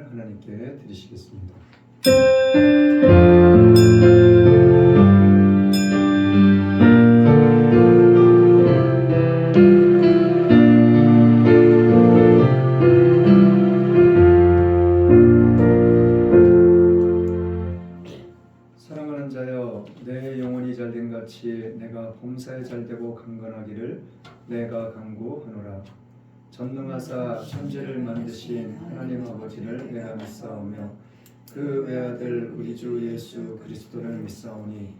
하나님께 드리시겠습니다. 사랑하는 자여, 내 영혼이 잘된 같이 내가 범사에 잘되고 강건하기를 내가 간구하노라. 전능하사 천지를 만드신 하나님 아버지를 내가 믿사오며 그 외아들 우리 주 예수 그리스도를 믿사오니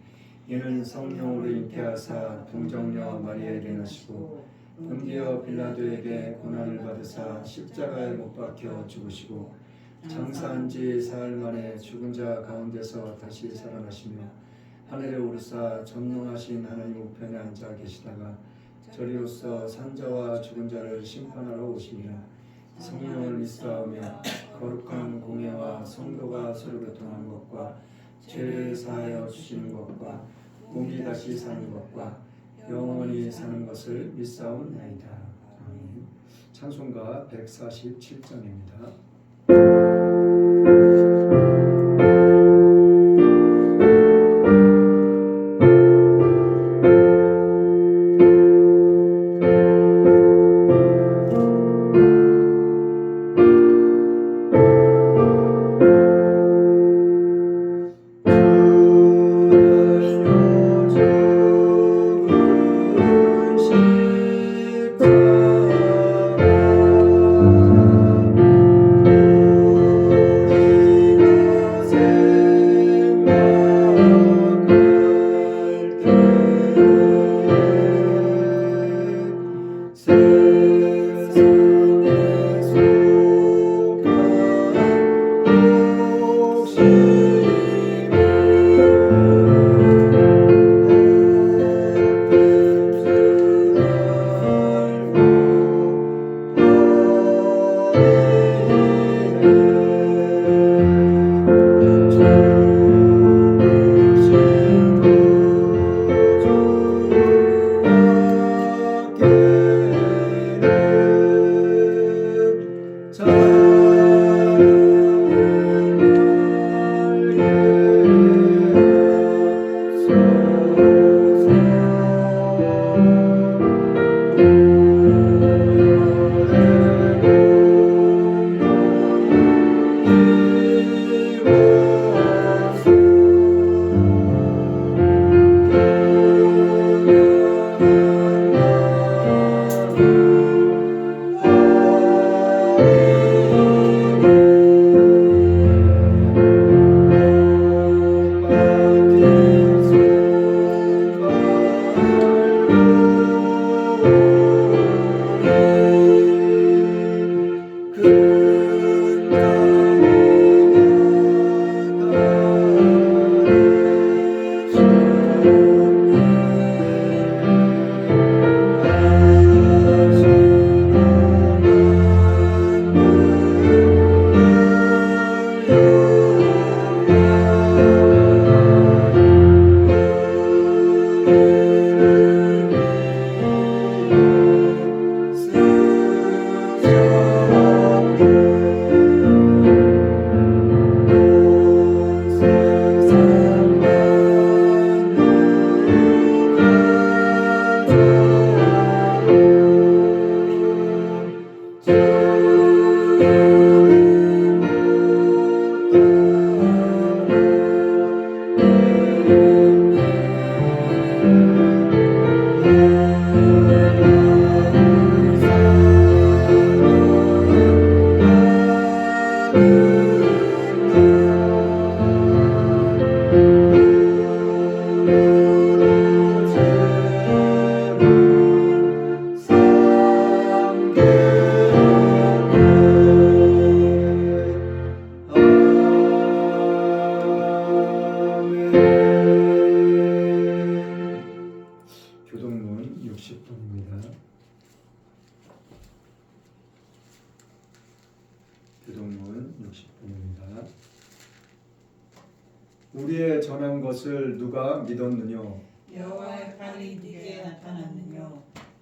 이는 성령으로 잉태하사 동정녀 마리아에게 나시고 본디어 빌라도에게 고난을 받으사 십자가에 못 박혀 죽으시고 장사한 지 사흘 만에 죽은 자 가운데서 다시 살아나시며 하늘에 오르사 전능하신 하나님 우편에 앉아 계시다가 저리로서 산자와 죽은 자를 심판하러 오시리라. 성령을 믿사오며 거룩한 공예와 성도가 서로 교통하는 것과 죄를 사하여 주시는 것과 몸이 다시 사는 것과 영원히 사는 것을 믿사옵나이다. 아멘. 찬송가 147장입니다. 교동문 60번입니다. 교동문 60번입니다. 우리의 전한 것을 누가 믿었느냐? 여호와의 팔이 네게 나타났느냐?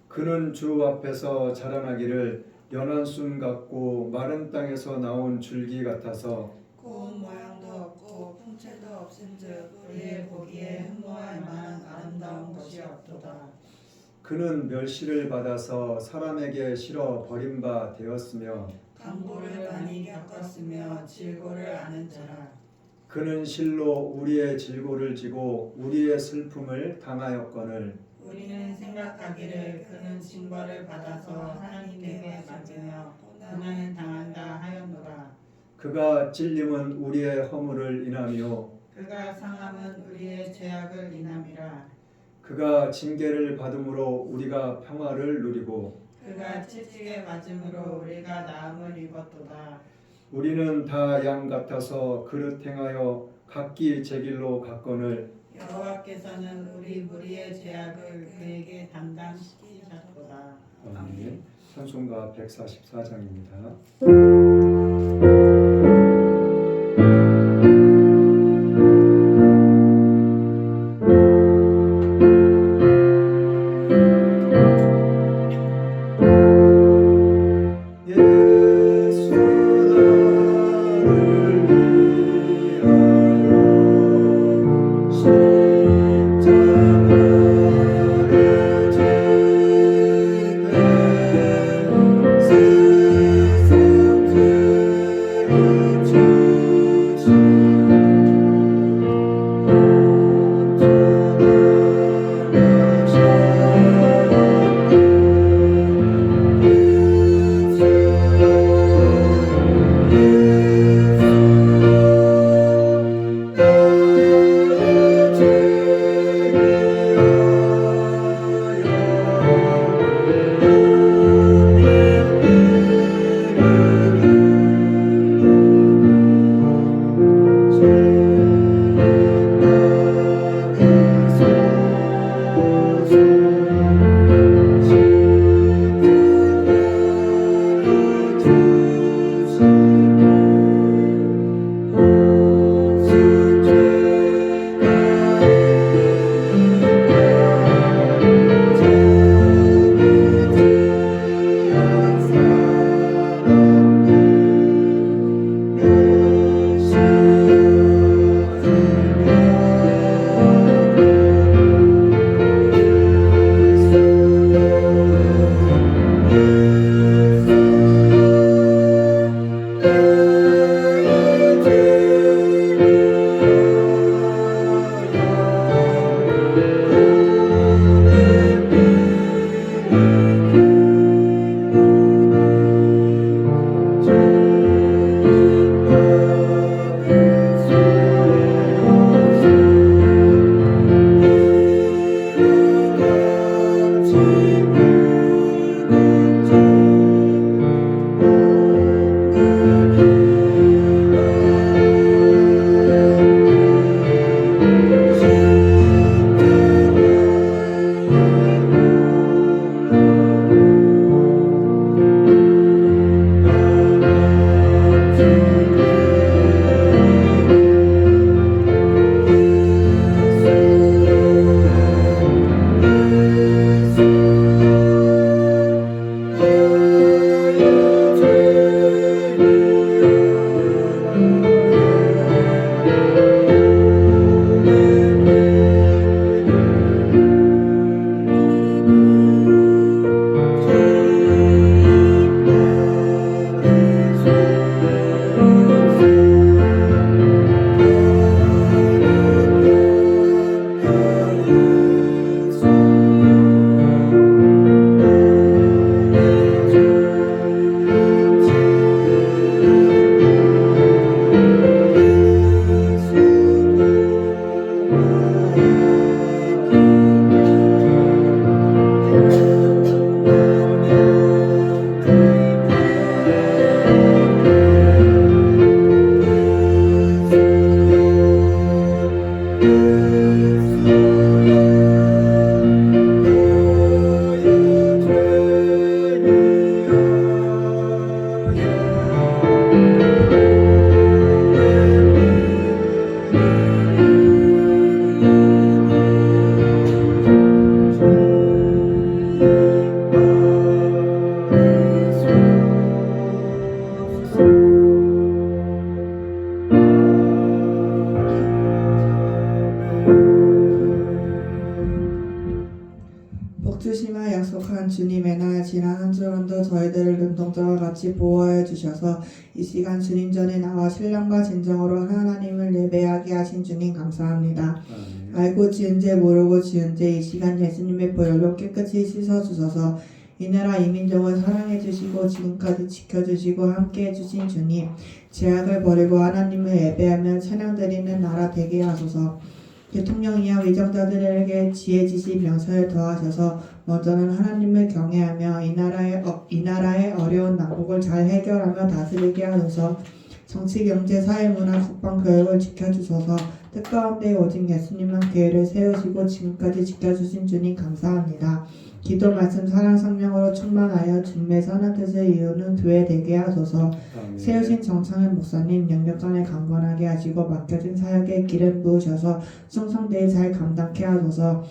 그는 주 앞에서 자라나기를 연한 순 같고 마른 땅에서 나온 줄기 같아서 고운 모양도 없고 풍채도 없은즉 우리의 보기에 흠모할 만한 아름다운 것이 없도다. 그는 멸시를 받아서 사람에게 실어 버림바 되었으며 강보를 많이 겪었으며 질고를 아는 자라. 그는 실로 우리의 질고를 지고 우리의 슬픔을 당하였거늘 우리는 생각하기를 그는 징벌을 받아서 하나님께 맞으며 고난을 당한다 하였노라. 그가 찔림은 우리의 허물을 인하며 그가 상함은 우리의 죄악을 인함이라. 그가 징계를 받음으로 우리가 평화를 누리고 그가 채찍에 맞음으로 우리가 나음을 입었도다. 우리는 다 양 같아서 그릇 행하여 각기 제 길로 갔거늘 여호와께서는 우리 무리의 죄악을 그에게 담당시키셨도다. 아멘. 찬송가 144장입니다. 부르심을 약속한 주님의 날 지난 한 주간도 저희들을 눈동자와 같이 보호하여 주셔서 이 시간 주님 전에 나와 신령과 진정으로 하나님을 예배하게 하신 주님 감사합니다. 아멘. 알고 지은 죄 모르고 지은 죄 이 시간 예수님의 보혈로 깨끗이 씻어 주셔서 이 나라 이 민족을 사랑해 주시고 지금까지 지켜주시고 함께 해주신 주님, 죄악을 버리고 하나님을 예배하며 찬양드리는 나라 되게 하소서. 대통령이여 위정자들에게 지혜 지식 명철을 더하셔서 먼저는 하나님을 경외하며 이 나라의 어려운 난국을 잘 해결하며 다스리게 하소서. 정치, 경제, 사회, 문화, 국방, 교육을 지켜주소서. 뜻 가운데 오직 예수님만 교회를 세우시고 지금까지 지켜주신 주님 감사합니다. 기도, 말씀, 사랑, 성령으로 충만하여 주님의 선한 뜻을 이루는 교회 되게 하소서. 아멘. 세우신 정창현 목사님 영역간에 강건하게 하시고 맡겨진 사역에 기름 부으셔서 충성되이 잘 감당케 하소서.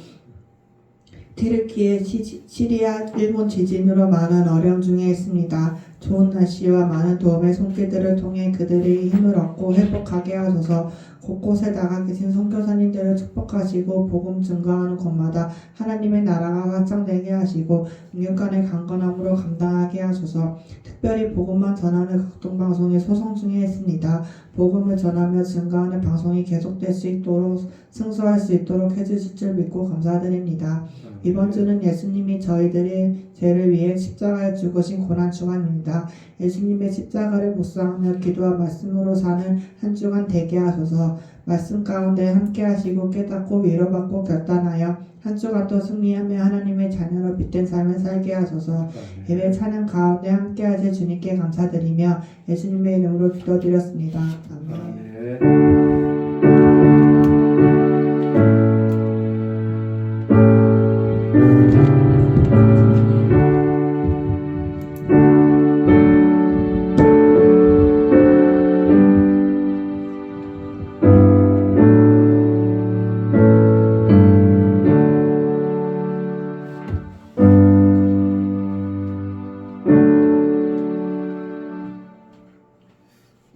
튀르키예, 시리아, 일본 지진으로 많은 어려움 중에 있습니다. 좋은 날씨와 많은 도움의 손길들을 통해 그들이 힘을 얻고 회복하게 하소서. 곳곳에 나가 계신 선교사님들을 축복하시고 복음 증거하는 곳마다 하나님의 나라가 확장되게 하시고 영육간의 강건함으로 감당하게 하소서. 특별히 복음만 전하는 극동방송이 소송 중에 있습니다. 복음을 전하며 증거하는 방송이 계속될 수 있도록 승소할 수 있도록 해주실 줄 믿고 감사드립니다. 이번 주는 예수님이 저희들의 죄를 위해 십자가에 죽으신 고난주간입니다. 예수님의 십자가를 묵상하며 기도와 말씀으로 사는 한 주간 되게 하소서. 말씀 가운데 함께 하시고 깨닫고 위로받고 결단하여 한 주간도 승리하며 하나님의 자녀로 빛된 삶을 살게 하소서. 예배 찬양 가운데 함께 하실 주님께 감사드리며 예수님의 이름으로 기도드렸습니다. 아멘. 아멘.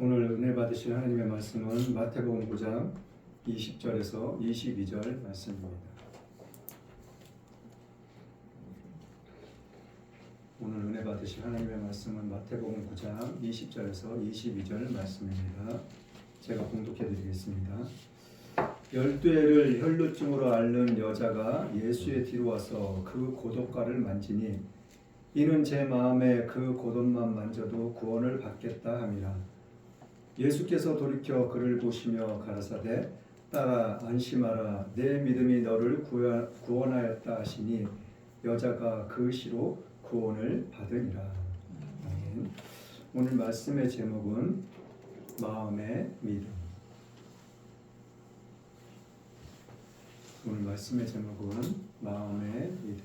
오늘 은혜 받으실 하나님의 말씀은 마태복음 9장 20절에서 22절 말씀입니다. 오늘 은혜 받으실 하나님의 말씀은 마태복음 9장 20절에서 22절 말씀입니다. 제가 봉독해 드리겠습니다. 12해를 혈루증으로 앓는 여자가 예수의 뒤로 와서 그 고독가를 만지니 이는 제 마음에 그 고독만 만져도 구원을 받겠다 함이라. 예수께서 돌이켜 그를 보시며 가라사대 딸아 안심하라 내 믿음이 너를 구원하였다 하시니 여자가 그 시로 구원을 받으니라. 아멘. 오늘 말씀의 제목은 마음의 믿음. 오늘 말씀의 제목은 마음의 믿음.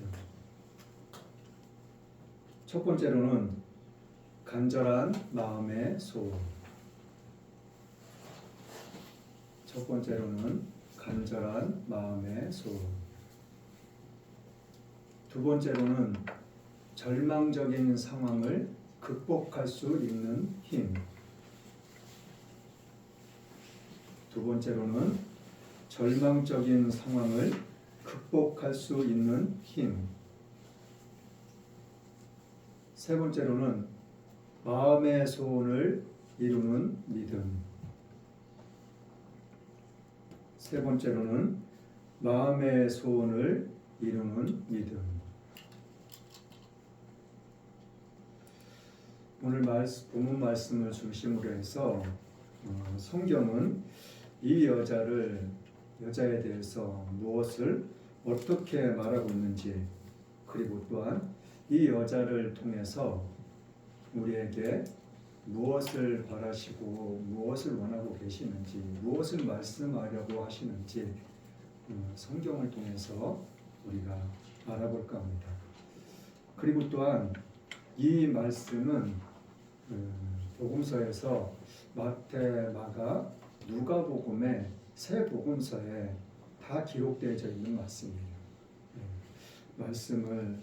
첫 번째로는 간절한 마음의 소원. 첫 번째로는 간절한 마음의 소원. 두 번째로는 절망적인 상황을 극복할 수 있는 힘. 두 번째로는 절망적인 상황을 극복할 수 있는 힘. 세 번째로는 마음의 소원을 이루는 믿음. 세 번째로는 마음의 소원을 이루는 믿음. 오늘 본문 말씀을 중심으로 해서 성경은 이 여자에 대해서 무엇을 어떻게 말하고 있는지, 그리고 또한 이 여자를 통해서 우리에게 무엇을 바라시고 무엇을 원하고 계시는지, 무엇을 말씀하려고 하시는지 성경을 통해서 우리가 알아볼까 합니다. 그리고 또한 이 말씀은 복음서에서 마태, 마가, 누가복음의 세 복음서에 다 기록되어져 있는 말씀이에요. 말씀을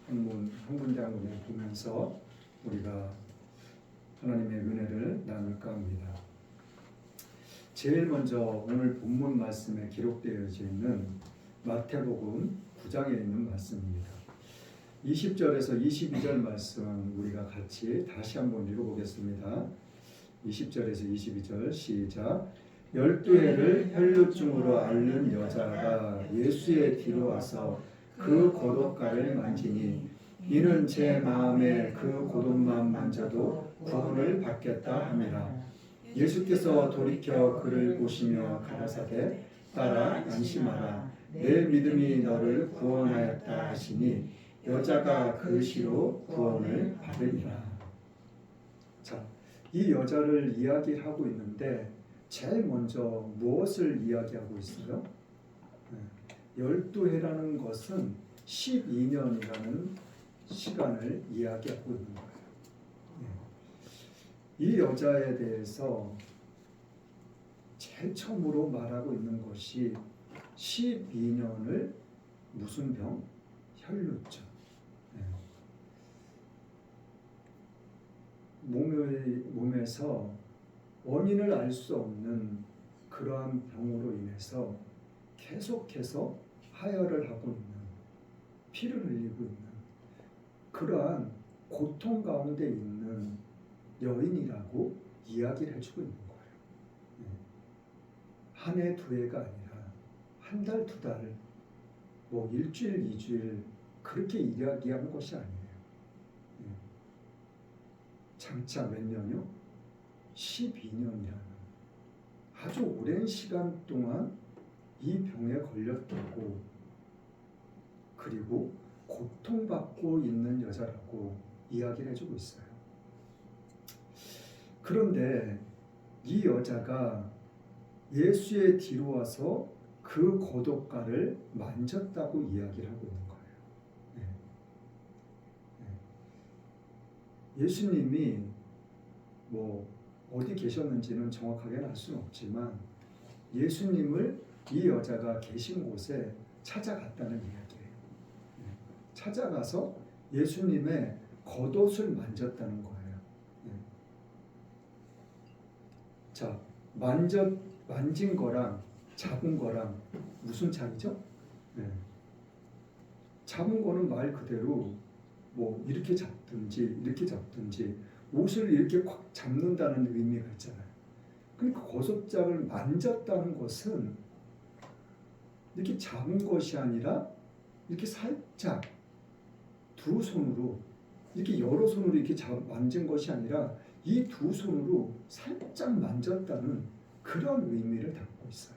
한 군데 한 군데 보면서 우리가 하나님의 은혜를 나눌까 합니다. 제일 먼저 오늘 본문 말씀에 기록되어져 있는 마태복음 9장에 있는 말씀입니다. 20절에서 22절 말씀 우리가 같이 다시 한번 읽어보겠습니다. 20절에서 22절 시작. 12해를 혈루증으로 앓는 여자가 예수의 뒤로 와서 그 고독가를 만지니 이는 제 마음에 그 고독만 만져도 구원을 받겠다 함이라. 예수께서 돌이켜 그를 보시며 가라사대 따라 안심하라. 내 믿음이 너를 구원하였다 하시니 여자가 그 시로 구원을 받으리라. 자, 이 여자를 이야기하고 있는데 제일 먼저 무엇을 이야기하고 있어요? 12해라는 것은 12년이라는 시간을 이야기하고 있는 거예요. 이 여자에 대해서 제일 처음으로 말하고 있는 것이 12년을 무슨 병? 혈루증. 몸에서 원인을 알 수 없는 그러한 병으로 인해서 계속해서 하혈을 하고 있는, 피를 흘리고 있는 그러한 고통 가운데 있는 여인이라고 이야기를 해주고 있는 거예요. 한 해, 두 해가 아니라 한 달, 두 달, 뭐 일주일, 이주일 그렇게 이야기하는 것이 아니에요. 장차 몇 년요? 12년이라는 아주 오랜 시간 동안 이 병에 걸렸다고, 그리고 고통받고 있는 여자라고 이야기를 해주고 있어요. 그런데 이 여자가 예수의 뒤로 와서 그 고독가를 만졌다고 이야기를 하고 있는 거예요. 예수님이 뭐 어디 계셨는지는 정확하게는 알 수는 없지만 예수님을 이 여자가 계신 곳에 찾아갔다는 이야기예요. 찾아가서 예수님의 겉옷을 만졌다는 거예요. 자, 만진 거랑 잡은 거랑 무슨 차이죠? 잡은 거는 말 그대로 뭐 이렇게 잡든지 이렇게 잡든지 옷을 이렇게 꽉 잡는다는 의미가 있잖아요. 그러니까 고속장을 만졌다는 것은 이렇게 잡은 것이 아니라 이렇게 살짝 두 손으로, 이렇게 여러 손으로 이렇게 만진 것이 아니라 이 두 손으로 살짝 만졌다는 그런 의미를 담고 있어요.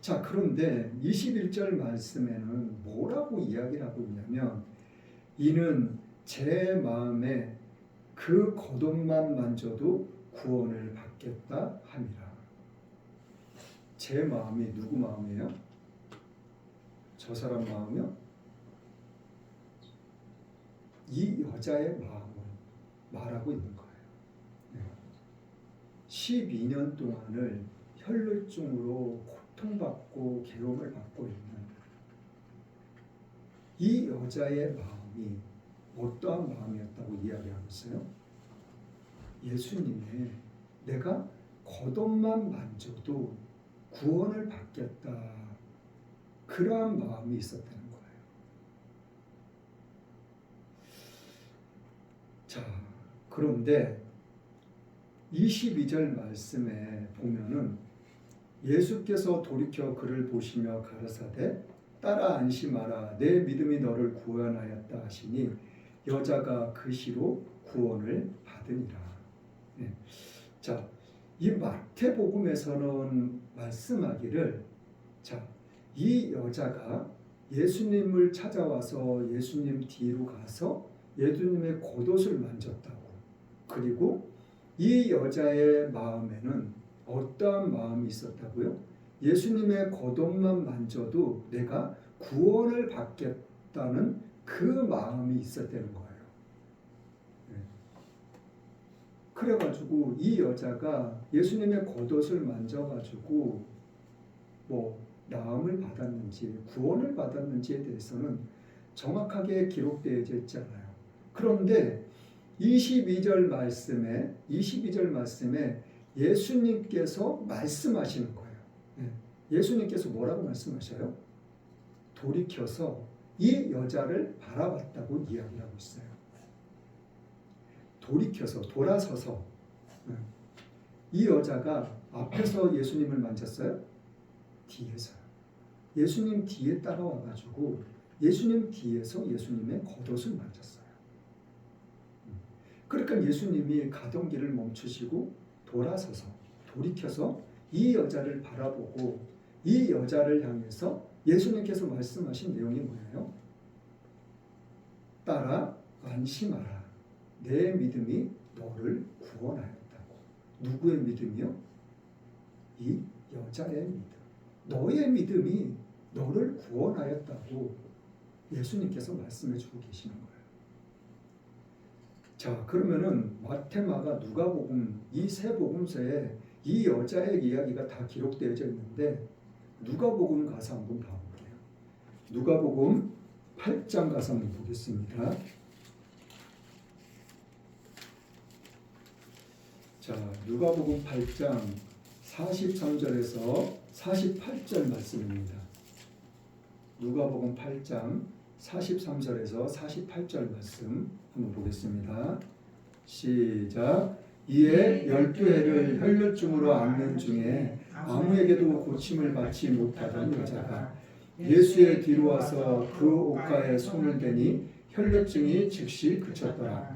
자, 그런데 21절 말씀에는 뭐라고 이야기를 하고 있냐면 이는 제 마음에 그 겉옷만 만져도 구원을 받겠다 함이라. 제 마음이 누구 마음이에요? 저 사람 마음이요? 이 여자의 마음을 말하고 있는 거예요. 12년 동안을 혈루증으로 고통받고 괴로움을 받고 있는 이 여자의 마음이 어떠한 마음이었다고 이야기하고 있어요? 예수님의 내가 겉옷만 만져도 구원을 받겠다, 그러한 마음이 있었다는 거예요. 자, 그런데 22절 말씀에 보면은 예수께서 돌이켜 그를 보시며 가라사대 따라 안심하라. 내 믿음이 너를 구원하였다 하시니 여자가 그 시로 구원을 받으니라. 자, 이 마태복음에서는 말씀하기를, 자, 이 여자가 예수님을 찾아와서 예수님 뒤로 가서 예수님의 겉옷을 만졌다고, 그리고 이 여자의 마음에는 어떠한 마음이 있었다고요? 예수님의 겉옷만 만져도 내가 구원을 받겠다는 그 마음이 있었다는 거예요. 그래가지고 이 여자가 예수님의 겉옷을 만져가지고 뭐 나음을 받았는지 구원을 받았는지에 대해서는 정확하게 기록되어져 있지 않아요. 그런데 22절 말씀에 예수님께서 말씀하시는 거예요. 예수님께서 뭐라고 말씀하셔요? 돌이켜서 이 여자를 바라봤다고 이야기를 하고 있어요. 돌아서서 이 여자가 앞에서 예수님을 만졌어요? 뒤에서요. 예수님 뒤에 따라와가지고 예수님 뒤에서 예수님의 겉옷을 만졌어요. 그러니까 예수님이 가던 길을 멈추시고 돌이켜서 이 여자를 바라보고 이 여자를 향해서 예수님께서 말씀하신 내용이 뭐예요? 따라 안심하라. 내 믿음이 너를 구원하였다고. 누구의 믿음이요? 이 여자의 믿음. 너의 믿음이 너를 구원하였다고 예수님께서 말씀해 주고 계시는 거예요. 자, 그러면은 마태, 마가, 누가복음 이 세 복음서에 이 여자의 이야기가 다 기록되어져 있는데 누가복음 가서 한번 봐볼게요. 누가복음 8장 가서 한번 보겠습니다. 자, 누가복음 8장 43절에서 48절 말씀입니다. 누가복음 8장 43절에서 48절 말씀 한번 보겠습니다. 시작. 이에 12해를 혈류증으로 앓는 중에 아무에게도 고침을 받지 못하던 여자가 예수의 뒤로 와서 그 옷가에 손을 대니 혈류증이 즉시 그쳤더라.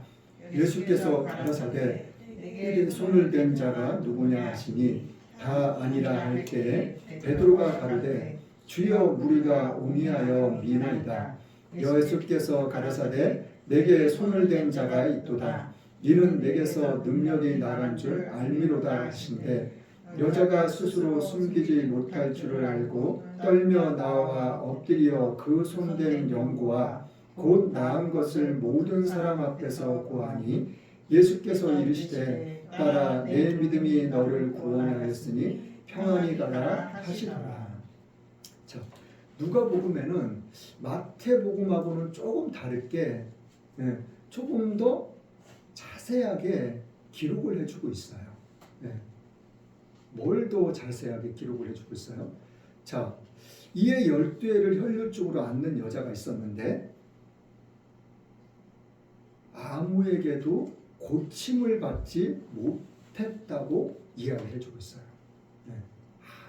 예수께서 가라사대 내게 손을 댄 자가 누구냐 하시니 다 아니라 할 때에 베드로가 가로되 주여 우리가 오미하여 미나이다. 예수께서 가라사대 내게 손을 댄 자가 있도다. 이는 내게서 능력이 나간 줄 알미로다 하신대 여자가 스스로 숨기지 못할 줄을 알고 떨며 나와 엎드려 그 손댄 연고와 곧 나은 것을 모든 사람 앞에서 고하니 예수께서 이르시되 따라 내 믿음이 너를 구원하였으니 평안히 가라 하시더라. 자, 누가복음에는 마태복음하고는 조금 다르게 조금 더 자세하게 기록을 해주고 있어요. 뭘 더 자세하게 기록을 해주고 있어요? 자, 이에 12해를 혈류증으로 앓는 여자가 있었는데 아무에게도 고침을 받지 못했다고 이야기를 해주고 있어요.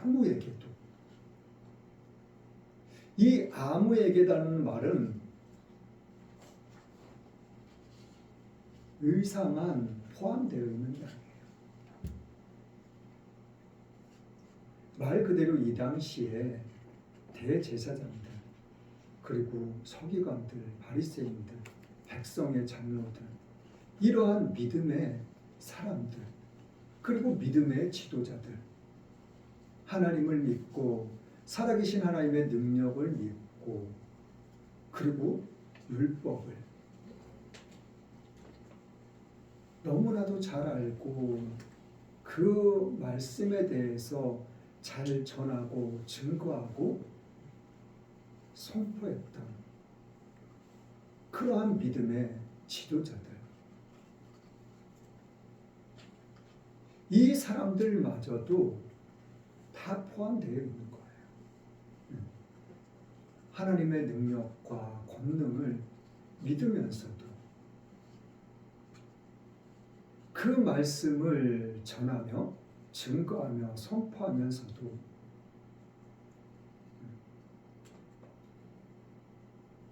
아무에게도. 이 아무에게라는 말은 의사만 포함되어 있는 게 아니에요. 말 그대로 이 당시에 대제사장들, 그리고 서기관들, 바리새인들, 백성의 장로들, 이러한 믿음의 사람들, 그리고 믿음의 지도자들, 하나님을 믿고 살아계신 하나님의 능력을 믿고 그리고 율법을 너무나도 잘 알고 그 말씀에 대해서 잘 전하고 증거하고 선포했던 그러한 믿음의 지도자들, 이 사람들마저도 다 포함되어 있는 거예요. 하나님의 능력과 권능을 믿으면서도 그 말씀을 전하며 증거하며 선포하면서도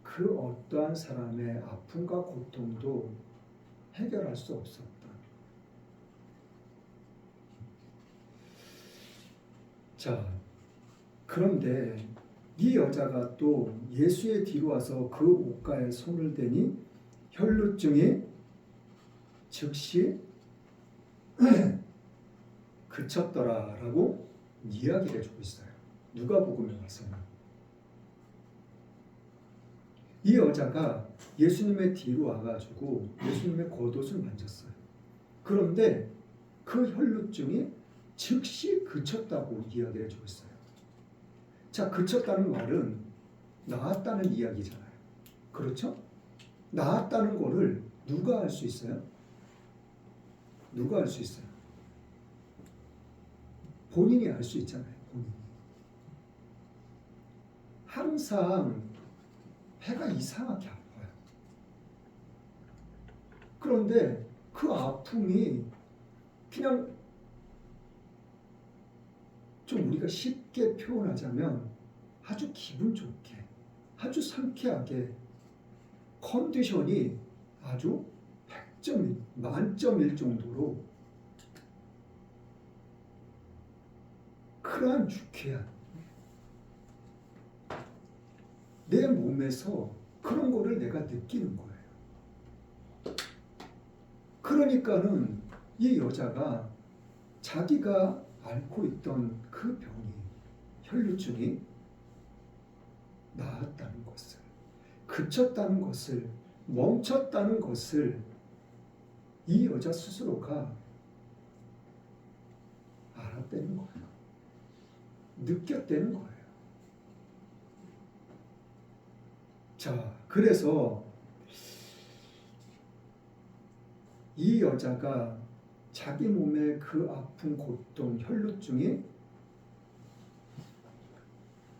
그 어떠한 사람의 아픔과 고통도 해결할 수 없었다. 자, 그런데 이 여자가 또 예수의 뒤로 와서 그 옷가에 손을 대니 혈루증이 즉시 그쳤더라라고 이야기를 해주고 있어요. 누가복음에 와서는 이 여자가 예수님의 뒤로 와가지고 예수님의 겉옷을 만졌어요. 그런데 그 혈루증이 즉시 그쳤다고 이야기를 해주고 있어요. 자, 그쳤다는 말은 나았다는 이야기잖아요. 그렇죠? 나았다는 거를 누가 알 수 있어요? 누가 알 수 있어요? 본인이 알 수 있잖아요. 본인이. 항상 배가 이상하게 아파요. 그런데 그 아픔이 그냥 좀 우리가 쉽게 표현하자면 아주 기분 좋게, 아주 상쾌하게 컨디션이 아주 100점일, 만점일 정도로 그러한 유쾌한 내 몸에서 그런 거를 내가 느끼는 거예요. 그러니까는 이 여자가 자기가 앓고 있던 그 병이, 혈루증이 나았다는 것을, 그쳤다는 것을, 멈췄다는 것을 이 여자 스스로가 알았다는 거예요. 느꼈다는 거예요. 자, 그래서 이 여자가 자기 몸의 그 아픈 고통, 혈루증이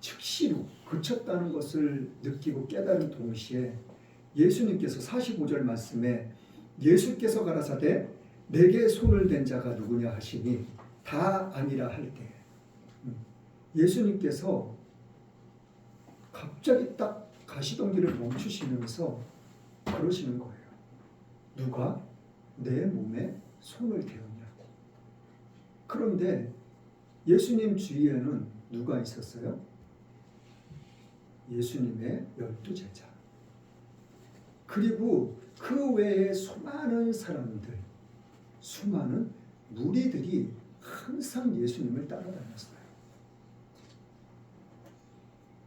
즉시로 그쳤다는 것을 느끼고 깨달은 동시에 예수님께서 45절 말씀에 예수께서 가라사대 내게 손을 댄 자가 누구냐 하시니 다 아니라 할 때 예수님께서 갑자기 딱 가시던 길을 멈추시면서 그러시는 거예요. 누가 내 몸에 손을 대었냐고. 그런데 예수님 주위에는 누가 있었어요? 예수님의 12제자. 그리고 그 외에 수많은 사람들, 수많은 무리들이 항상 예수님을 따라다녔어요.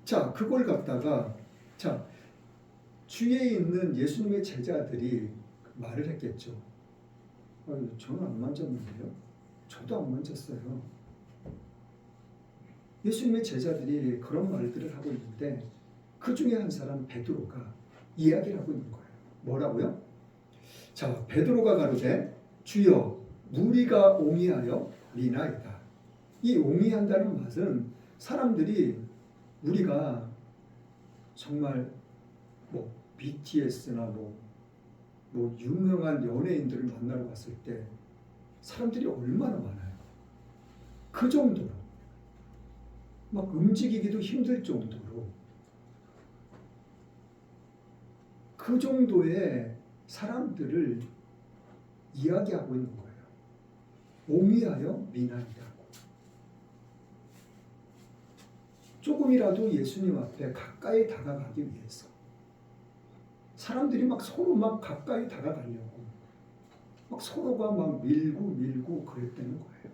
자, 그걸 갖다가 자, 주위에 있는 예수님의 제자들이 말을 했겠죠. 저는 안 만졌는데요. 저도 안 만졌어요. 예수님의 제자들이 그런 말들을 하고 있는데 그 중에 한 사람 베드로가 이야기를 하고 있는 거예요. 뭐라고요? 자, 베드로가 가로되 주여 무리가 옹이하여 미나이다. 이 옹이한다는 말은 사람들이 우리가 정말 뭐 BTS나 뭐 유명한 연예인들을 만나러 갔을 때 사람들이 얼마나 많아요. 그 정도로 막 움직이기도 힘들 정도로 그 정도의 사람들을 이야기하고 있는 거예요. 옹이하여 미나이다고. 조금이라도 예수님 앞에 가까이 다가가기 위해서 사람들이 막 서로 막 가까이 다가가려고 막 서로가 막 밀고 그랬다는 거예요.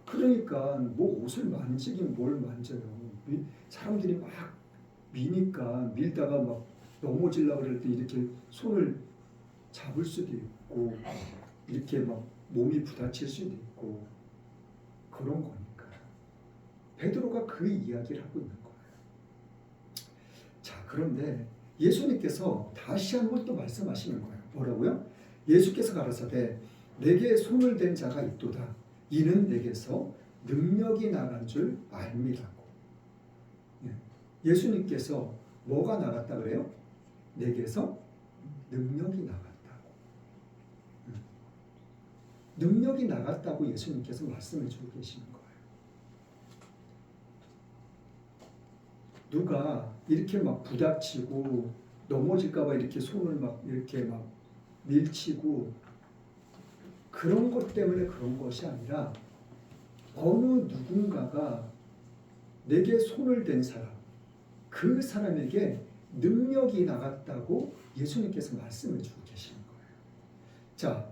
그러니까 뭐 옷을 만지긴 뭘 만져요. 사람들이 막 미니까 밀다가 막 넘어지려고 그럴 때 이렇게 손을 잡을 수도 있고 이렇게 막 몸이 부딪힐 수도 있고 그런 거니까. 베드로가 그 이야기를 하고 있는 거예요. 자, 그런데 예수님께서 다시 한번 또 말씀하시는 거예요. 뭐라고요? 예수께서 가라사대 내게 손을 댄 자가 있도다. 이는 내게서 능력이 나간 줄 알미라고. 예수님께서 뭐가 나갔다 그래요? 내게서 능력이 나갔다고. 능력이 나갔다고 예수님께서 말씀해 주고 계시는 거예요. 누가 이렇게 막 부닥치고 넘어질까봐 이렇게 손을 막 이렇게 막 밀치고 그런 것 때문에 그런 것이 아니라 어느 누군가가 내게 손을 댄 사람, 그 사람에게 능력이 나갔다고 예수님께서 말씀해 주고 계시는 거예요. 자,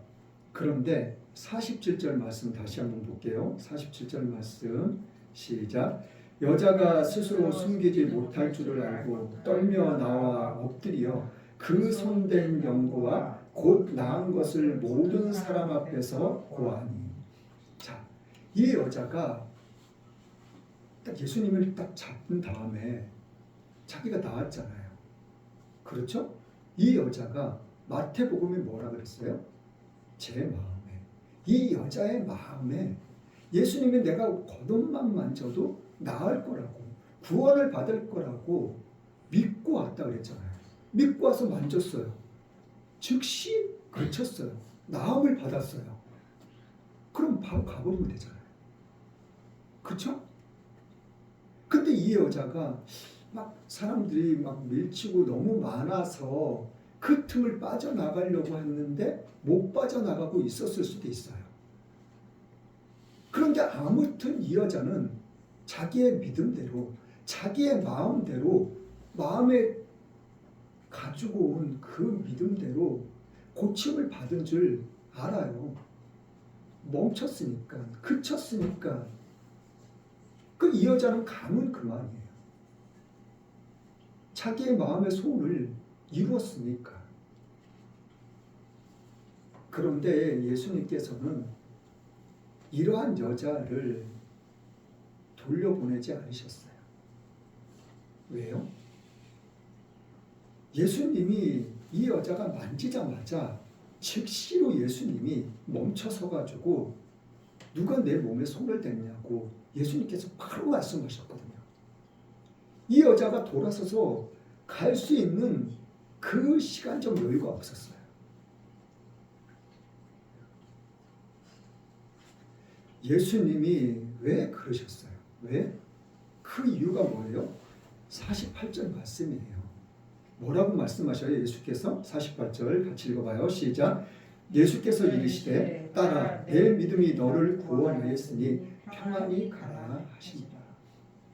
그런데 47절 말씀 다시 한번 볼게요. 47절 말씀 시작. 여자가 스스로 숨기지 못할 줄을 알고 떨며 나와 엎드려 그 손댄 연고와 곧 나은 것을 모든 사람 앞에서 고하니. 자, 이 여자가 딱 예수님을 딱 잡은 다음에 자기가 나았잖아요. 그렇죠? 이 여자가 마태복음에 뭐라 그랬어요? 제 마음에, 이 여자의 마음에 예수님이 내가 겉옷만 만져도 나을 거라고, 구원을 받을 거라고 믿고 왔다 그랬잖아요. 믿고 와서 만졌어요. 즉시 그쳤어요. 나음을 받았어요. 그럼 바로 가버리면 되잖아요. 그쵸? 근데 이 여자가 막 사람들이 막 밀치고 너무 많아서 그 틈을 빠져나가려고 했는데 못 빠져나가고 있었을 수도 있어요. 그런데 아무튼 이 여자는 자기의 믿음대로, 자기의 마음대로, 마음에 가지고 온 그 믿음대로 고침을 받은 줄 알아요. 멈췄으니까, 그쳤으니까. 이 여자는 가면 그만이에요. 자기의 마음의 소원을 이루었으니까. 그런데 예수님께서는 이러한 여자를 돌려보내지 않으셨어요. 왜요? 예수님이 이 여자가 만지자마자 즉시로 예수님이 멈춰서 가지고 누가 내 몸에 손을 댔냐고 예수님께서 바로 말씀하셨거든요. 이 여자가 돌아서서 갈 수 있는 그 시간적 여유가 없었어요. 예수님이 왜 그러셨어요? 왜? 그 이유가 뭐예요? 48절 말씀이에요. 뭐라고 말씀하셔요? 예수께서 48절 같이 읽어봐요. 시작. 예수께서 이르시되 딸아 내 믿음이 너를 구원하였으니 평안히 가라 하시니라.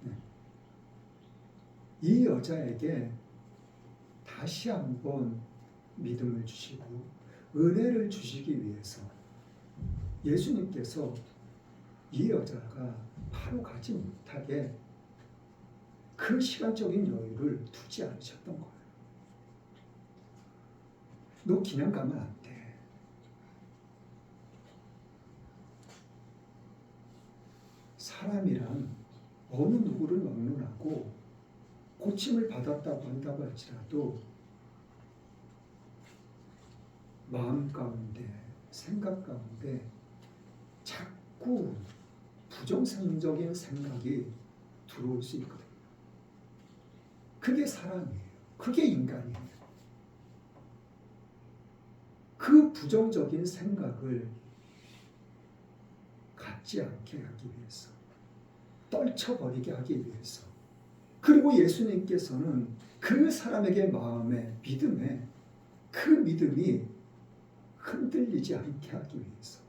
네. 이 여자에게 다시 한번 믿음을 주시고 은혜를 주시기 위해서 예수님께서 이 여자가 바로 가지 못하게 그 시간적인 여유를 두지 않으셨던 거예요. 너 그냥 가면 안 돼. 사람이란 어느 누구를 막론하고 고침을 받았다고 한다고 할지라도 마음 가운데, 생각 가운데 자꾸 부정적인 생각이 들어올 수 있거든요. 그게 사람이에요. 그게 인간이에요. 그 부정적인 생각을 갖지 않게 하기 위해서, 떨쳐버리게 하기 위해서, 그리고 예수님께서는 그 사람에게 마음에, 믿음에 그 믿음이 흔들리지 않게 하기 위해서,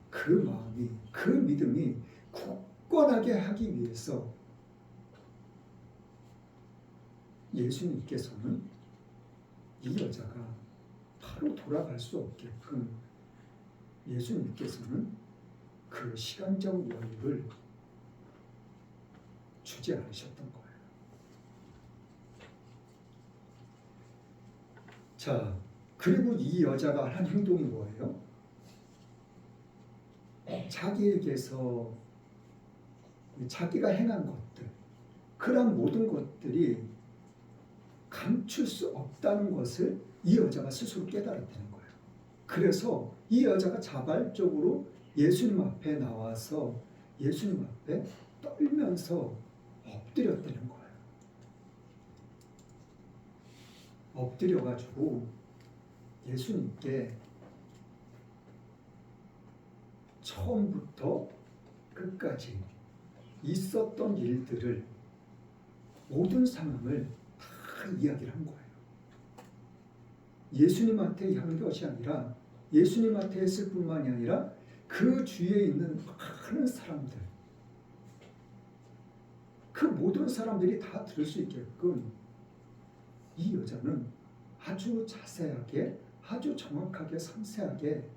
그 마음이, 그 믿음이 굳건하게 하기 위해서 예수님께서는 이 여자가 바로 돌아갈 수 없게끔 예수님께서는 그 시간적 여유를 주지 않으셨던 거예요. 자, 그리고 이 여자가 한 행동이 뭐예요? 자기에게서 자기가 행한 것들, 그런 모든 것들이 감출 수 없다는 것을 이 여자가 스스로 깨달았다는 거예요. 그래서 이 여자가 자발적으로 예수님 앞에 나와서 예수님 앞에 떨면서 엎드렸다는 거예요. 엎드려가지고 예수님께 처음부터 끝까지 있었던 일들을, 모든 상황을 다 이야기를 한 거예요. 예수님한테 한 것이 아니라 예수님한테 했을 뿐만이 아니라 그 주위에 있는 많은 사람들, 그 모든 사람들이 다 들을 수 있게끔 이 여자는 아주 자세하게, 아주 정확하게, 상세하게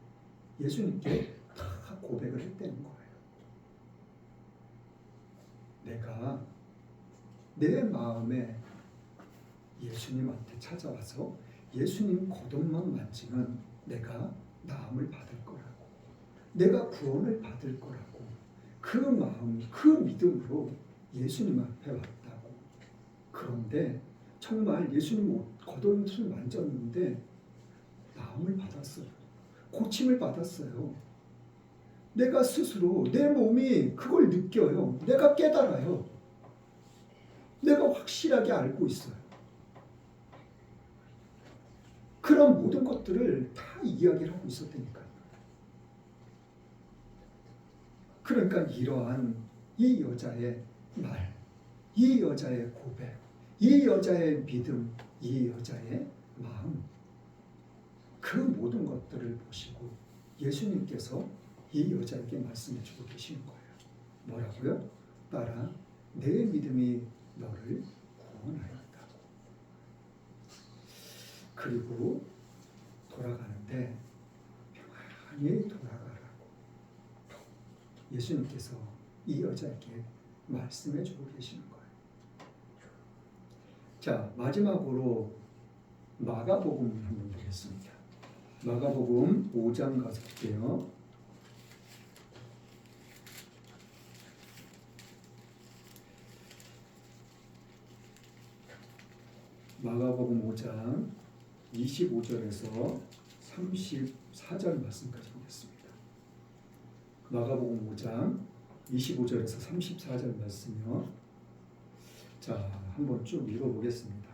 예수님께 다 고백을 했다는 거예요. 내가 내 마음에 예수님한테 찾아와서 예수님 겉옷만 만지면 내가 나음을 받을 거라고, 내가 구원을 받을 거라고, 그 마음, 그 믿음으로 예수님 앞에 왔다고. 그런데 정말 예수님 겉옷을 만졌는데 나음을 받았어요. 고침을 받았어요. 내가 스스로 내 몸이 그걸 느껴요. 내가 깨달아요. 내가 확실하게 알고 있어요. 그런 모든 것들을 다 이야기를 하고 있었다니까요. 그러니까 이러한 이 여자의 말, 이 여자의 고백, 이 여자의 믿음, 이 여자의 마음, 그 모든 것들을 보시고 예수님께서 이 여자에게 말씀해 주고 계시는 거예요. 뭐라고요? 딸아, 내 믿음이 너를 구원하였다. 그리고 돌아가는데 평안히 돌아가라고 예수님께서 이 여자에게 말씀해 주고 계시는 거예요. 자, 마지막으로 마가복음 한번 보겠습니다. 마가복음 5장 가서 볼게요. 마가복음 5장 25절에서 34절 말씀까지 보겠습니다. 마가복음 5장 25절에서 34절 말씀이요. 자, 한번 쭉 읽어보겠습니다.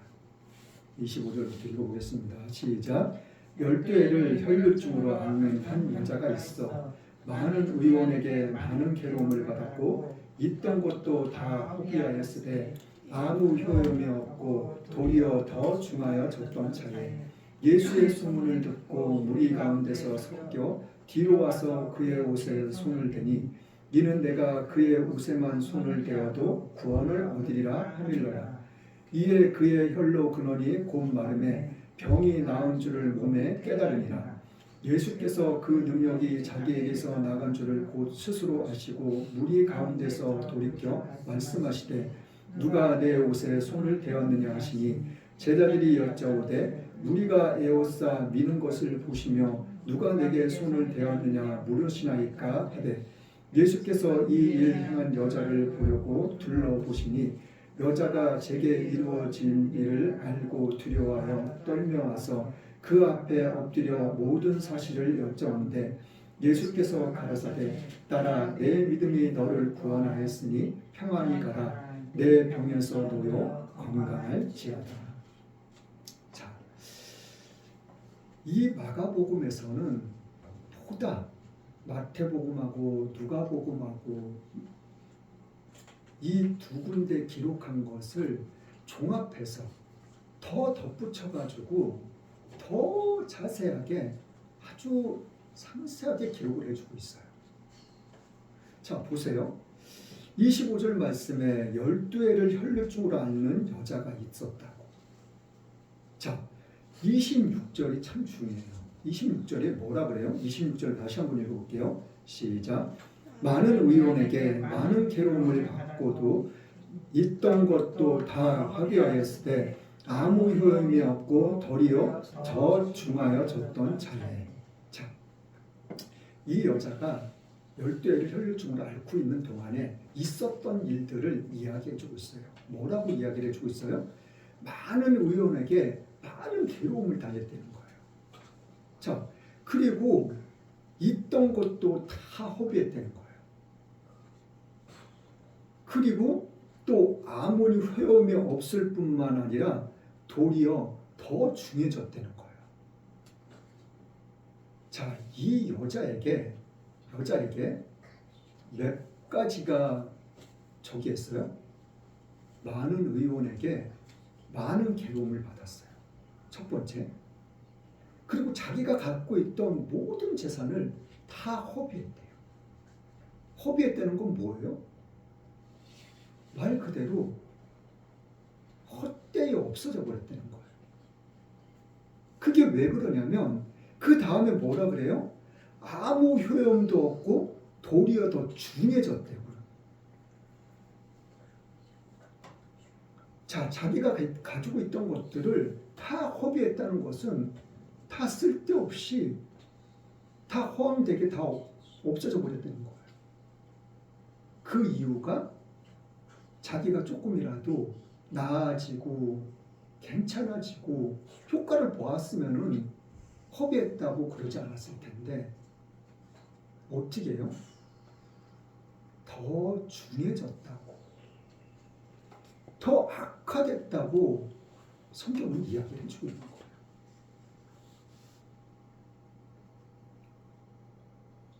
25절부터 읽어보겠습니다. 시작. 12해를 혈루증으로 앓는 한 여자가 있어 많은 의원에게 많은 괴로움을 받았고 있던 것도 다 포기하였으되 아무 효용이 없고 도리어 더 중하여 졌던 차에 예수의 소문을 듣고 무리 가운데서 섞여 뒤로 와서 그의 옷에 손을 대니 이는 내가 그의 옷에만 손을 대어도 구원을 얻으리라 하밀러라. 이에 그의 혈로 근원이 곧 마름에 병이 나은 줄을 몸에 깨달으니라. 예수께서 그 능력이 자기에게서 나간 줄을 곧 스스로 아시고 무리 가운데서 돌이켜 말씀하시되 누가 내 옷에 손을 대었느냐 하시니 제자들이 여짜오되 무리가 에워싸 미는 것을 보시며 누가 내게 손을 대었느냐 물으시나이까 하되 예수께서 이 일 행한 여자를 보려고 둘러보시니 여자가 제게 이루어진 일을 알고 두려워하여 떨며 와서 그 앞에 엎드려 모든 사실을 여짜오는데 예수께서 가라사대 딸아 내 믿음이 너를 구원하였으니 평안히 가라 내 병에서 놓여 건강할지어다. 자, 이 마가복음에서는 보다 마태복음하고 누가복음하고 이 두 군데 기록한 것을 종합해서 더 덧붙여가지고 더 자세하게 아주 상세하게 기록을 해주고 있어요. 자, 보세요. 25절 말씀에 12해를 혈루증으로 앓는 여자가 있었다고. 자, 26절이 참 중요해요. 26절에 뭐라 그래요? 26절 다시 한번 읽어볼게요. 시작. 많은 의원에게 많은 괴로움을 받고도 있던 것도 다 화기하였으되 아무 효용이 없고 도리어 더 중하여 졌던 자에. 자, 이 여자가 12해를 혈루증으로 앓고 있는 동안에 있었던 일들을 이야기해주고 있어요. 뭐라고 이야기를 해주고 있어요? 많은 의원에게 많은 괴로움을 당했다는 거예요. 자, 그리고 있던 것도 다 허비했다는 거예요. 그리고 또 아무리 효험이 없을 뿐만 아니라 도리어 더 중해졌다는 거예요. 자, 이 여자에게 몇 가지가 저기 했어요? 많은 의원에게 많은 괴로움을 받았어요. 첫 번째. 그리고 자기가 갖고 있던 모든 재산을 다 허비했대요. 허비했다는 건 뭐예요? 말 그대로 헛되이 없어져 버렸다는 거예요. 그게 왜 그러냐면 그 다음에 뭐라 그래요? 아무 효용도 없고 도리어 더 중해졌대요. 자, 자기가 가지고 있던 것들을 다 허비했다는 것은 다 쓸데없이 다 허황되게 다 없어져 버렸다는 거예요. 그 이유가 자기가 조금이라도 나아지고 괜찮아지고 효과를 보았으면은 허비했다고 그러지 않았을 텐데 어떻게 해요? 더 중해졌다고, 더 악화됐다고 성경은 이야기를 해주고 있는 거예요.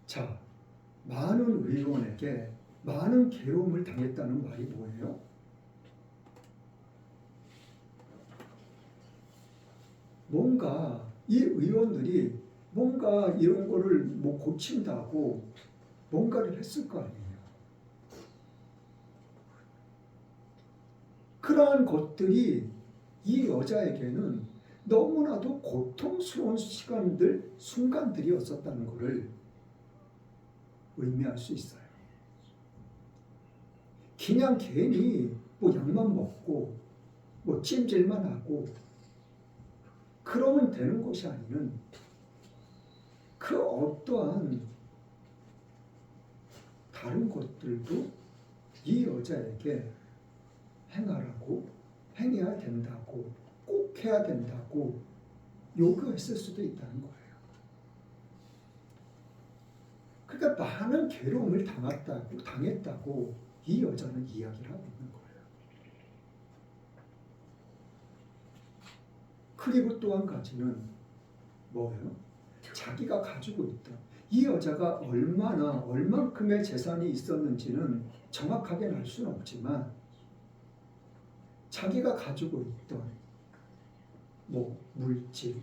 자, 많은 의원에게 많은 괴로움을 당했다는 말이 뭐예요? 뭔가 이 의원들이 뭔가 이런 거를 뭐 고친다고 뭔가를 했을 거 아니에요. 그러한 것들이 이 여자에게는 너무나도 고통스러운 시간들, 순간들이었었다는 것을 의미할 수 있어요. 그냥 괜히 뭐 약만 먹고 뭐 찜질만 하고 그러면 되는 것이 아니는 그 어떠한 다른 것들도 이 여자에게 행하라고, 행해야 된다고, 꼭 해야 된다고 요구했을 수도 있다는 거예요. 그러니까 많은 괴로움을 당했다고 이 여자는 이야기를 하고 있는 거예요. 그리고 또 한 가지는 뭐예요? 자기가 가지고 있던 이 여자가 얼만큼의 재산이 있었는지는 정확하게 알 수는 없지만 자기가 가지고 있던 뭐 물질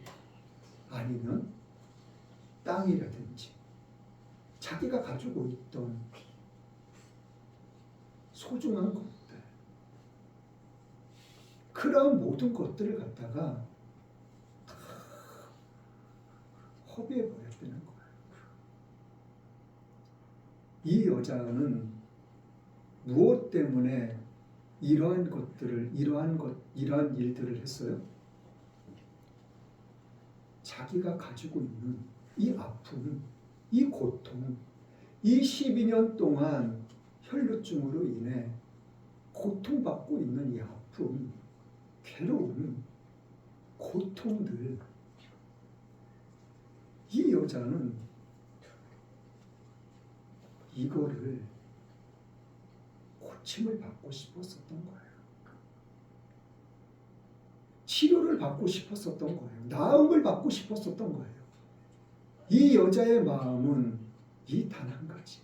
아니면 땅이라든지 자기가 가지고 있던 소중한 것들, 그런 모든 것들을 갖다가 다 허비해 버렸다는 거예요. 이 여자는 무엇 때문에 이러한 일들을 했어요? 자기가 가지고 있는 이 아픔, 이 고통, 이 12년 동안 혈루증으로 인해 고통받고 있는 이 아픔, 괴로움, 고통들, 이 여자는 이거를 고침을 받고 싶었었던 거예요. 치료를 받고 싶었었던 거예요. 나음을 받고 싶었었던 거예요. 이 여자의 마음은 이 단 한 가지.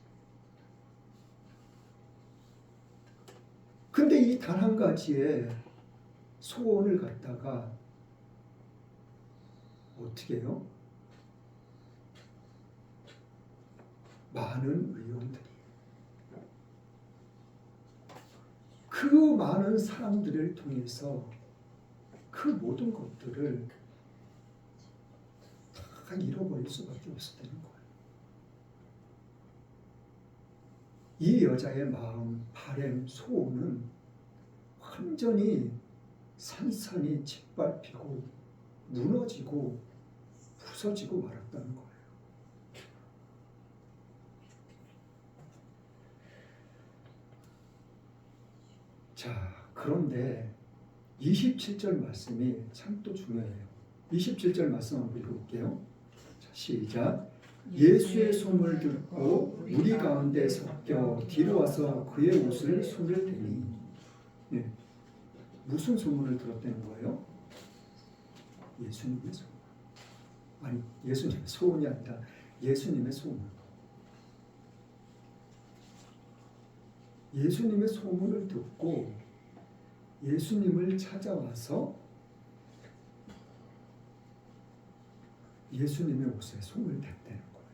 근데 이 단 한 가지의 소원을 갖다가 어떻게 해요? 많은 의원들이 그 많은 사람들을 통해서 그 모든 것들을 다 잃어버릴 수밖에 없었다는 거예요. 이 여자의 마음, 바람, 소원은 완전히 산산이 짓밟히고 무너지고 부서지고 말았다는 거예요. 자, 그런데 27절 말씀이 참 또 중요해요. 27절 말씀 한번 읽어볼게요. 자, 시작. 예수의 소문을 듣고 무리 가운데 섞여 뒤로 와서 그의 옷을 손을 대니. 네. 무슨 소문을 들었다는 거예요? 예수님의 소문. 아니, 예수님의 소문이 아니라 예수님의 소문. 예수님의 소문을 듣고 예수님을 찾아와서 예수님의 옷에 손을 댔다는 거예요.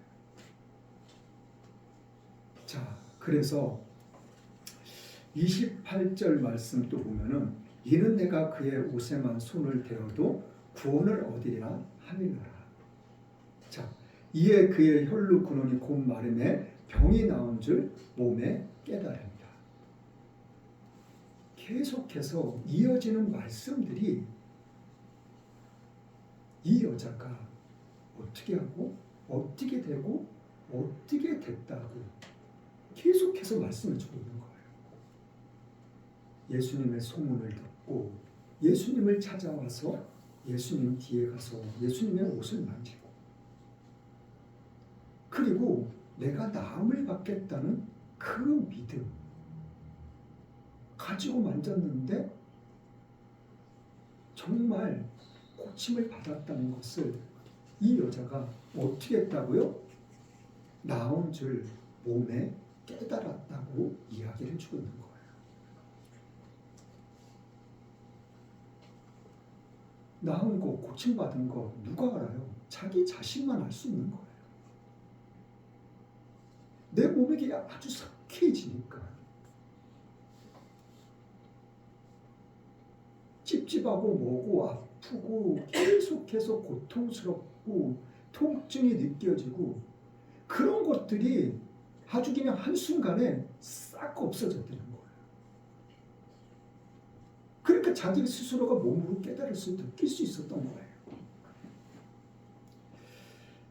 자, 그래서 28절 말씀 또 보면은 이는 내가 그의 옷에만 손을 대어도 구원을 얻으리라 하밀러라. 자, 이에 그의 혈루 근원이 곧 마름에 병이 나온 줄 몸에 깨달은다. 계속해서 이어지는 말씀들이 이 여자가 어떻게 하고 어떻게 되고 어떻게 됐다고 계속해서 말씀을 주고 있는 거예요. 예수님의 소문을 듣고 예수님을 찾아와서 예수님 뒤에 가서 예수님의 옷을 만지고 그리고 내가 나음을 받겠다는 그 믿음 가지고 만졌는데 정말 고침을 받았다는 것을 이 여자가 어떻게 했다고요? 나온 줄 몸에 깨달았다고 이야기를 해주고 있는 거예요. 나온 거, 고침받은 거 누가 알아요? 자기 자신만 알 수 있는 거예요. 내 몸이 그냥 아주 상쾌해지니까. 찝찝하고 뭐고 아프고 계속해서 고통스럽고 통증이 느껴지고 그런 것들이 아주 그냥 한순간에 싹 없어졌다는 거예요. 그러니까 자기 스스로가 몸으로 깨달을 수, 느낄 수 있었던 거예요.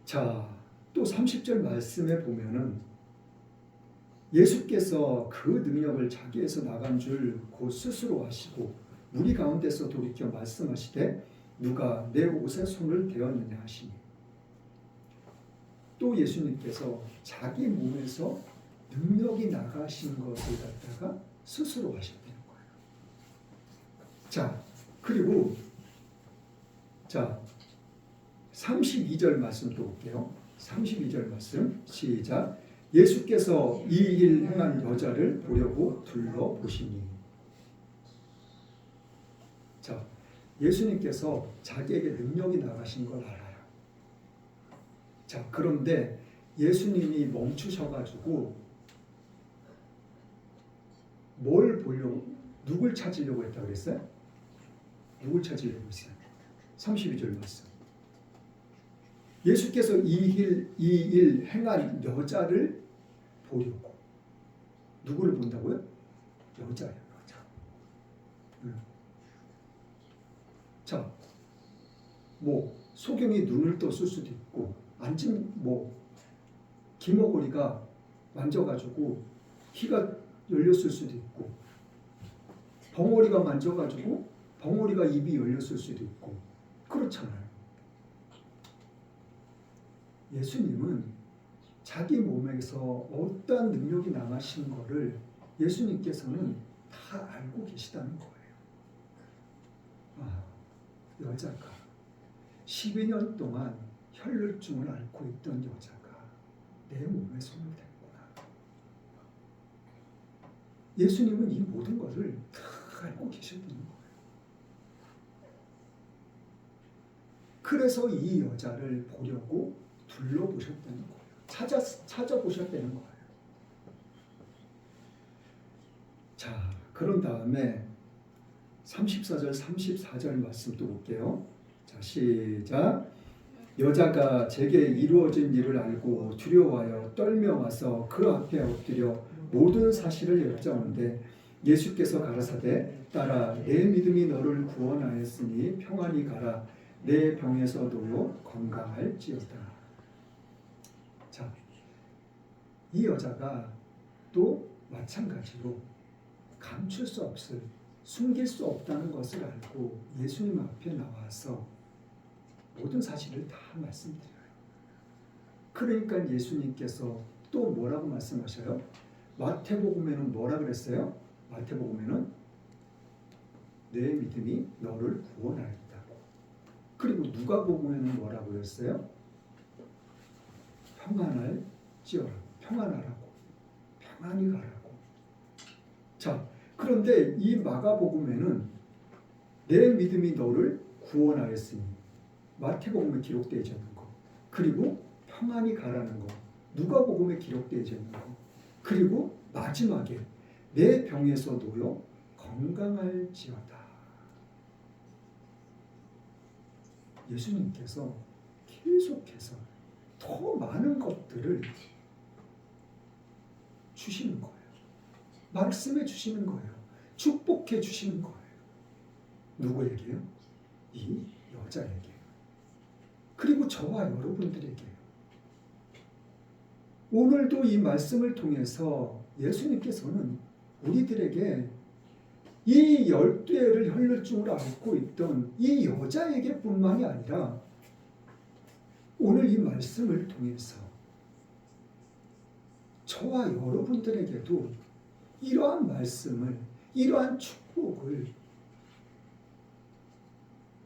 자, 또 30절 말씀에 보면은 예수께서 그 능력을 자기에서 나간 줄 곧 스스로 하시고 우리 가운데서 돌이켜 말씀하시되 누가 내 옷에 손을 대었느냐 하시니 또 예수님께서 자기 몸에서 능력이 나가신 것을 갖다가 스스로 하셨다는 거예요. 자, 그리고 자 32절 말씀 또 볼게요. 32절 말씀 시작. 예수께서 이 일 행한 여자를 보려고 둘러보시니. 자, 예수님께서 자기에게 능력이 나가신 걸 알아요. 자, 그런데 예수님이 멈추셔가지고 뭘 보려고, 누굴 찾으려고 했다고 그랬어요? 누굴 찾으려고 했어요? 32절 말씀. 예수께서 이 일 행한 여자를 보려고. 누구를 본다고요? 여자예요, 여자. 자, 뭐 소경이 눈을 떴을 수도 있고, 앉은 뭐 기머거리가 만져가지고 키가 열렸을 수도 있고, 벙어리가 만져가지고 벙어리가 입이 열렸을 수도 있고, 그렇잖아요. 예수님은 자기 몸에서 어떠한 능력이 나가신 것을 예수님께서는 다 알고 계시다는 거예요. 아, 여자가 12년 동안 혈루증을 앓고 있던 여자가 내 몸에 손을 댔구나. 예수님은 이 모든 것을 다 알고 계셨다는 거예요. 그래서 이 여자를 보려고 둘러보셨다는 거예요. 찾아보셨다는 거예요. 자, 그런 다음에 34절, 34절 말씀 또 볼게요. 자, 시작. 여자가 제게 이루어진 일을 알고 두려워하여 떨며 와서 그 앞에 엎드려 모든 사실을 여짜오는데 예수께서 가라사대 따라 내 믿음이 너를 구원하였으니 평안히 가라 내 병에서 놓여 건강할지어다. 자, 이 여자가 또 마찬가지로 감출 수 없을, 숨길 수 없다는 것을 알고 예수님 앞에 나와서 모든 사실을 다 말씀드려요. 그러니까 예수님께서 또 뭐라고 말씀하셔요? 마태복음에는 뭐라 그랬어요? 마태복음에는 내 믿음이 너를 구원하였다고. 그리고 누가복음에는 뭐라고 그랬어요? 평안할지어라고, 평안하라고, 평안히 가라고. 자, 그런데 이 마가복음에는 내 믿음이 너를 구원하였으니 마태복음에 기록되어 있는 거, 그리고 평안히 가라는 거, 누가복음에 기록되어 있는 거, 그리고 마지막에 내 병에서 놓여 건강할지어다. 예수님께서 계속해서 더 많은 것들을 주시는 거예요. 말씀해 주시는 거예요. 축복해 주시는 거예요. 누구에게요? 이 여자에게. 그리고 저와 여러분들에게요. 오늘도 이 말씀을 통해서 예수님께서는 우리들에게 이 12개를 혈루증을 앓고 있던 이 여자에게 뿐만이 아니라 오늘 이 말씀을 통해서 저와 여러분들에게도 이러한 말씀을, 이러한 축복을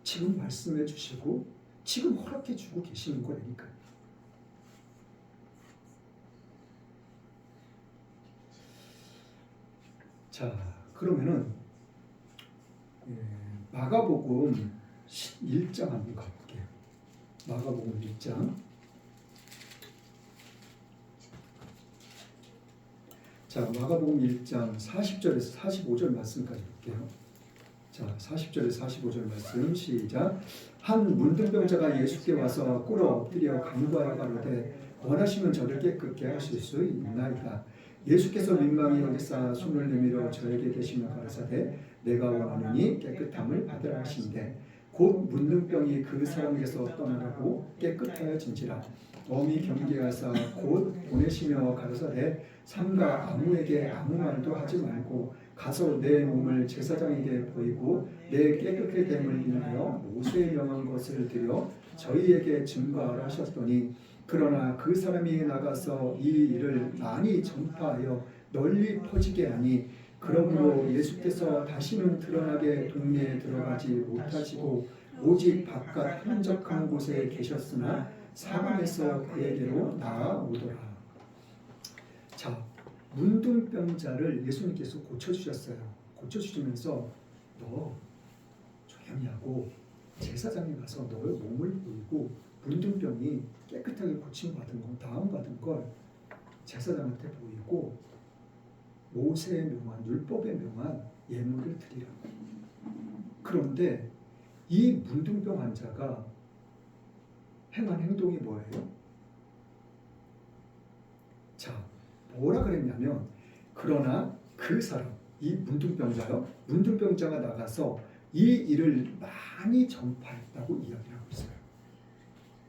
지금 말씀해 주시고 지금 허락해 주고 계시는 거라니까요. 자, 그러면은 마가복음 1장 한번 가볼게요. 마가복음 1장. 자, 마가복음 1장 40절에서 45절 말씀까지 볼게요. 자, 40절에서 45절 말씀 시작. 한 문둥병자가 예수께 와서 꿇어 엎드려 간구하여 가로되 원하시면 저를 깨끗게 하실 수 있나이다. 예수께서 민망히 여기사 손을 내밀어 저에게 대시며 가라사대 내가 원하노니 깨끗함을 받으라 하신대 곧 문둥병이 그 사람에게서 떠나가고 깨끗하여진지라. 엄히 경계하사 곧 보내시며 가라사대 삼가 아무에게 아무 말도 하지 말고 가서 내 몸을 제사장에게 보이고 내 깨끗게 됨을 인하여 모세의 명한 것을 드려 저희에게 증거하라 하셨더니 그러나 그 사람이 나가서 이 일을 많이 전파하여 널리 퍼지게 하니 그러므로 예수께서 다시는 드러나게 동네에 들어가지 못하시고 오직 바깥 한적한 곳에 계셨으나 사방에서 그에게로 나아오더라. 자, 문둥병자를 예수님께서 고쳐주셨어요. 고쳐주시면서 너 조용히 하고 제사장에 가서 너의 몸을 보이고 문둥병이 깨끗하게 고침받은 걸, 다음받은 걸 제사장한테 보이고 모세의 명한, 율법의 명한 예물을 드리라고. 그런데 이 문둥병 환자가 행한 행동이 뭐예요? 자, 뭐라 그랬냐면 그러나 그 사람, 이 문둥병자요, 문둥병자가 나가서 이 일을 많이 전파했다고 이야기하고 있어요.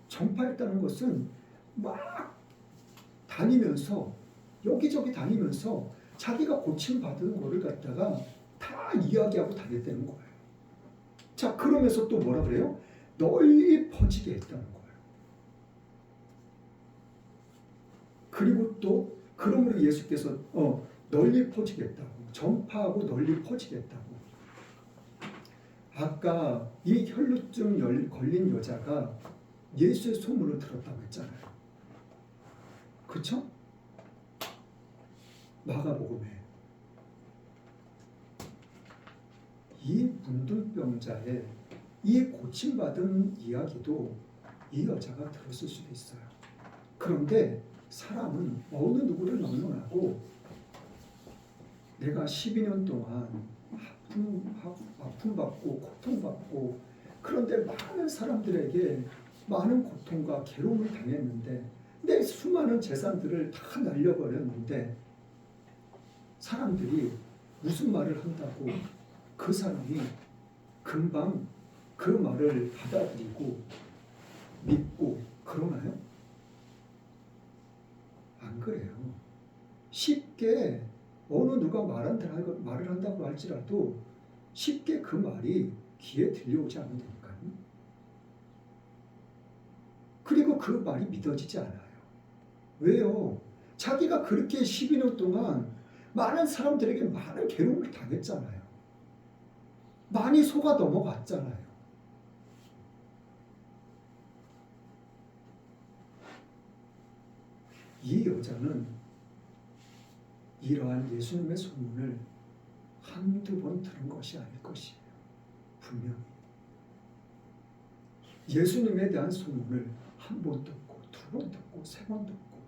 전파했다는 것은 막 다니면서 여기저기 다니면서 자기가 고침받은 거를 갖다가 다 이야기하고 다녔다는 거예요. 자, 그러면서 또 뭐라 그래요? 널리 퍼지게 했다는 거예요. 그리고 또 그러므로 예수께서 널리 퍼지겠다고, 전파하고 널리 퍼지겠다고. 아까 이 혈루증 걸린 여자가 예수의 소문을 들었다고 했잖아요. 그쵸? 마가복음에 이 문둥병자의 이 고침받은 이야기도 이 여자가 들었을 수도 있어요. 그런데 사람은 어느 누구를 막론하고 내가 12년 동안 아픔받고 고통받고 그런데 많은 사람들에게 많은 고통과 괴로움을 당했는데 내 수많은 재산들을 다 날려버렸는데 사람들이 무슨 말을 한다고 그 사람이 금방 그 말을 받아들이고 믿고 그러나요? 안 그래요. 쉽게 어느 누가 말을 한다고 할지라도 쉽게 그 말이 귀에 들려오지 않는다니까요. 그리고 그 말이 믿어지지 않아요. 왜요? 자기가 그렇게 12년 동안 많은 사람들에게 많은 괴로움을 당했잖아요. 많이 속아 넘어갔잖아요. 이 여자는 이러한 예수님의 소문을 한두 번 들은 것이 아닐 것이에요. 분명히. 예수님에 대한 소문을 한 번 듣고 두 번 듣고 세 번 듣고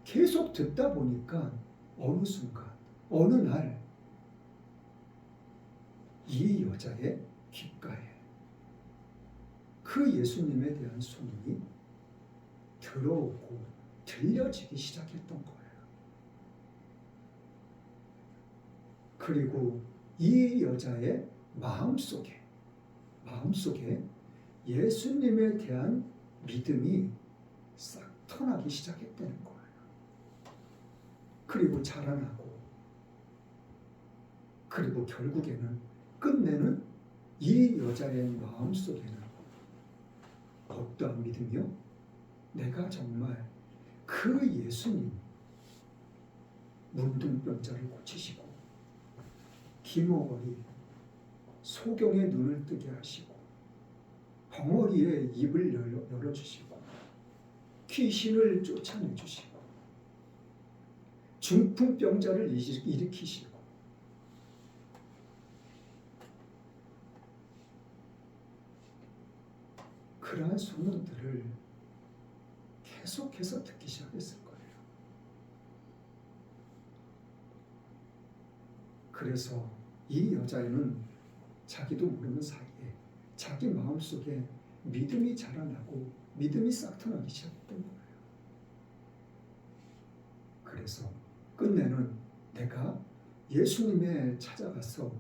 계속 듣다 보니까 어느 순간 어느 날 이 여자의 귓가에 그 예수님에 대한 소문이 들어오고 들려지기 시작했던 거예요. 그리고 이 여자의 마음속에 예수님에 대한 믿음이 싹 터나기 시작했다는 거예요. 그리고 자라나고 그리고 결국에는 끝내는 이 여자의 마음속에는 어떠한 믿음이요? 내가 정말 그 예수님, 문둥병자를 고치시고 기머거리 소경의 눈을 뜨게 하시고 벙어리의 입을 열어주시고 귀신을 쫓아내주시고 중풍병자를 일으키시고 그러한 소문들을 계속해서 듣기 시작했을 거예요. 그래서 이 여자애는 자기도 모르는 사이에 자기 마음속에 믿음이 자라나고 믿음이 싹트나기 시작했던 거예요. 그래서 끝내는 내가 예수님에 찾아가서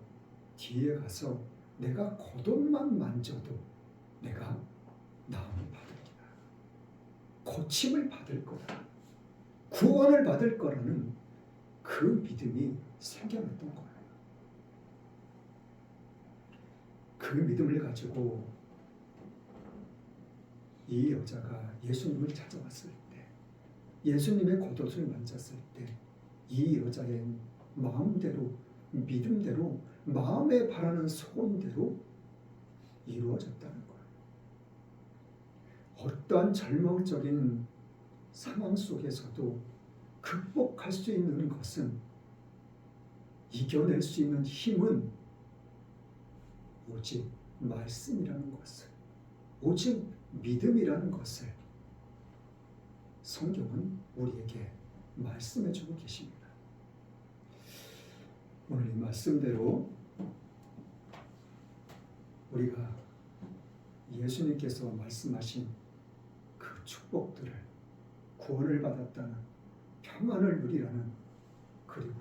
뒤에 가서 내가 겉옷만 만져도 내가 나음을 받을 거다. 고침을 받을 거다. 구원을 받을 거라는 그 믿음이 생겨났던 거예요. 그 믿음을 가지고 이 여자가 예수님을 찾아왔을 때, 예수님의 겉옷을 만졌을 때 이 여자의 마음대로, 믿음대로, 마음에 바라는 소원대로 이루어졌다는 거예요. 어떠한 절망적인 상황 속에서도 극복할 수 있는 것은, 이겨낼 수 있는 힘은 오직 말씀이라는 것을, 오직 믿음이라는 것을 성경은 우리에게 말씀해 주고 계십니다. 오늘 이 말씀대로 우리가 예수님께서 말씀하신 그 축복들을, 구원을 받았다는, 평안을 누리라는, 그리고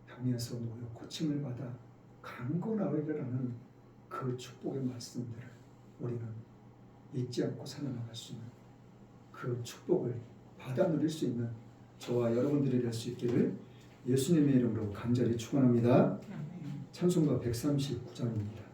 병에서 놓여 고침을 받아 강건하리라는 그 축복의 말씀들을 우리는 잊지 않고 살아나갈 수 있는, 그 축복을 받아 누릴 수 있는 저와 여러분들이 될 수 있기를 예수님의 이름으로 간절히 축원합니다. 찬송가 139장입니다.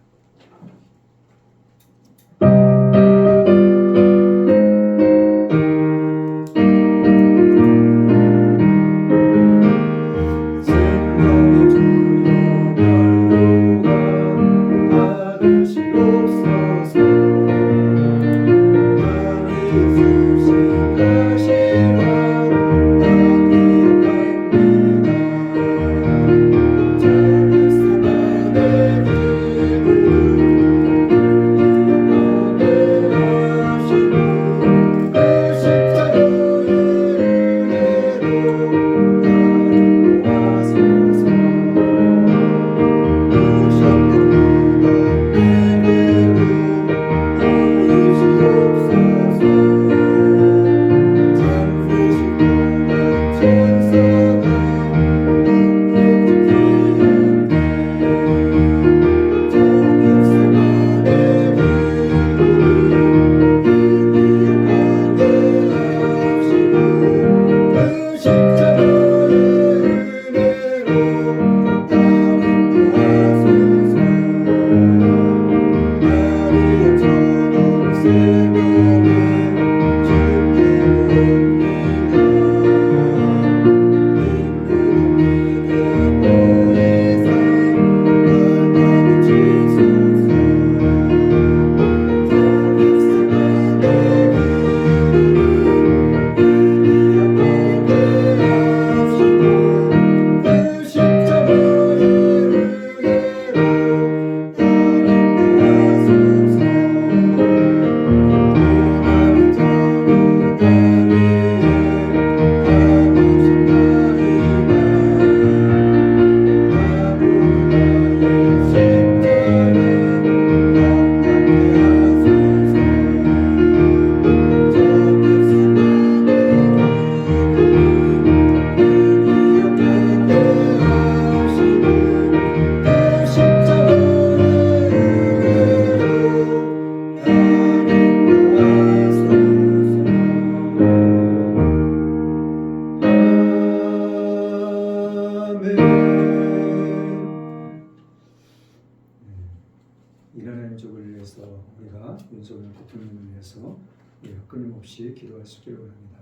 윤석열 대통령을 위해서 우리가 끊임없이 기도할 수 있기를 원합니다.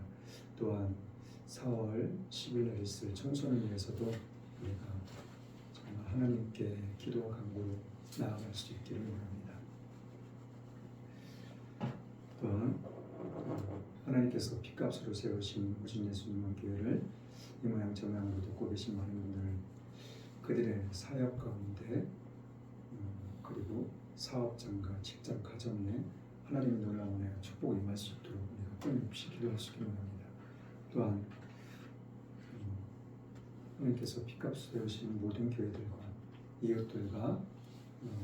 또한 4월 10일 날 있을 총선을 위해서도 우리가 정말 하나님께 기도와 간구로 나아갈 수 있기를 원합니다. 또한 하나님께서 핏값으로 세우신 무진 예수님의 교회를 이 모양 저 모양으로 듣고 계신 많은 분들, 그들의 사역 가운데 그리고 사업장과 직장 가정에 하나님의 놀라운 은혜와 축복이 임할 수 있도록 우리가 끊임없이 기도할 수 있기를 원합니다. 또한 하나님께서 핏값으로 세우신 모든 교회들과 이웃들과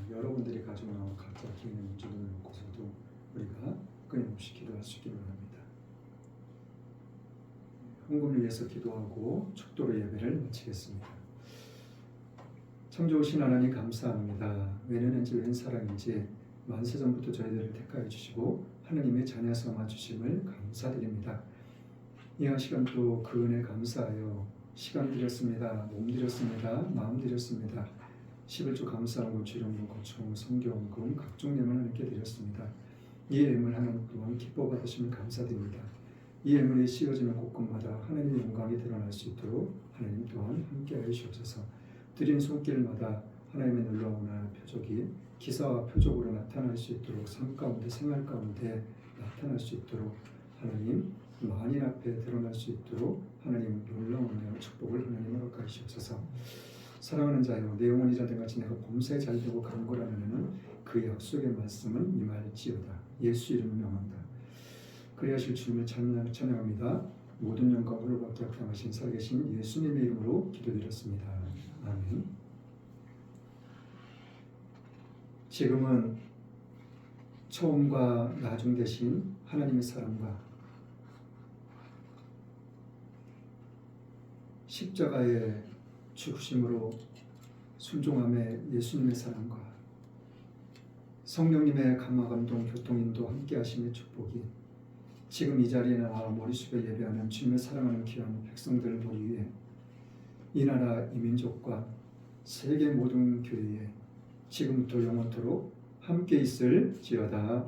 여러분들이 가지고 나온 각자 개인의 문제를 놓고서도 우리가 끊임없이 기도할 수 있기를 원합니다. 헌금을 위해서 기도하고 축도로 예배를 마치겠습니다. 참 좋으신 하나님 감사합니다. 웬은인지 웬 사랑인지 만세전부터 저희들을 택하여 주시고 하나님의 자녀 삼아 주심을 감사드립니다. 이 시간도 그 은혜 감사하여 시간 드렸습니다. 몸 드렸습니다. 마음 드렸습니다. 11조 감사하고 주령문 거총 성경금 각종 예물 하나님께 드렸습니다. 이 예물 하나님 또한 기뻐 받으시면 감사드립니다. 이 예물이 씌워지는 곳곳마다 하나님의 영광이 드러날 수 있도록 하나님 또한 함께하여 주옵소서. 드린 손길마다 하나님의 놀라운 표적이 기사와 표적으로 나타날 수 있도록 삶 가운데 생활 가운데 나타날 수 있도록 하나님 만인 앞에 드러날 수 있도록 하나님 놀라운 은혜와 축복을 하나님 허락하여 주옵소서. 사랑하는 자여, 내 영혼이 잘된 같이 내가 범사에 잘되고 간구라면은 그 약속의 말씀은 임할지어다. 예수 이름을 명한다. 그리하실 주님을 찬양합니다. 모든 영광을 받게 합당하신 살아계신 예수님의 이름으로 기도드렸습니다. 아멘. 지금은 처음과 나중 되신 하나님의 사랑과 십자가의 죽으심으로 순종함의 예수님의 사랑과 성령님의 감화 감동 교통인도 함께 하심의 축복이 지금 이 자리에 나와 머릿속에 예배하는 주님의 사랑하는 귀한 백성들을 보기 위해 이 나라 이 민족과 세계 모든 교회에 지금부터 영원토록 함께 있을지어다.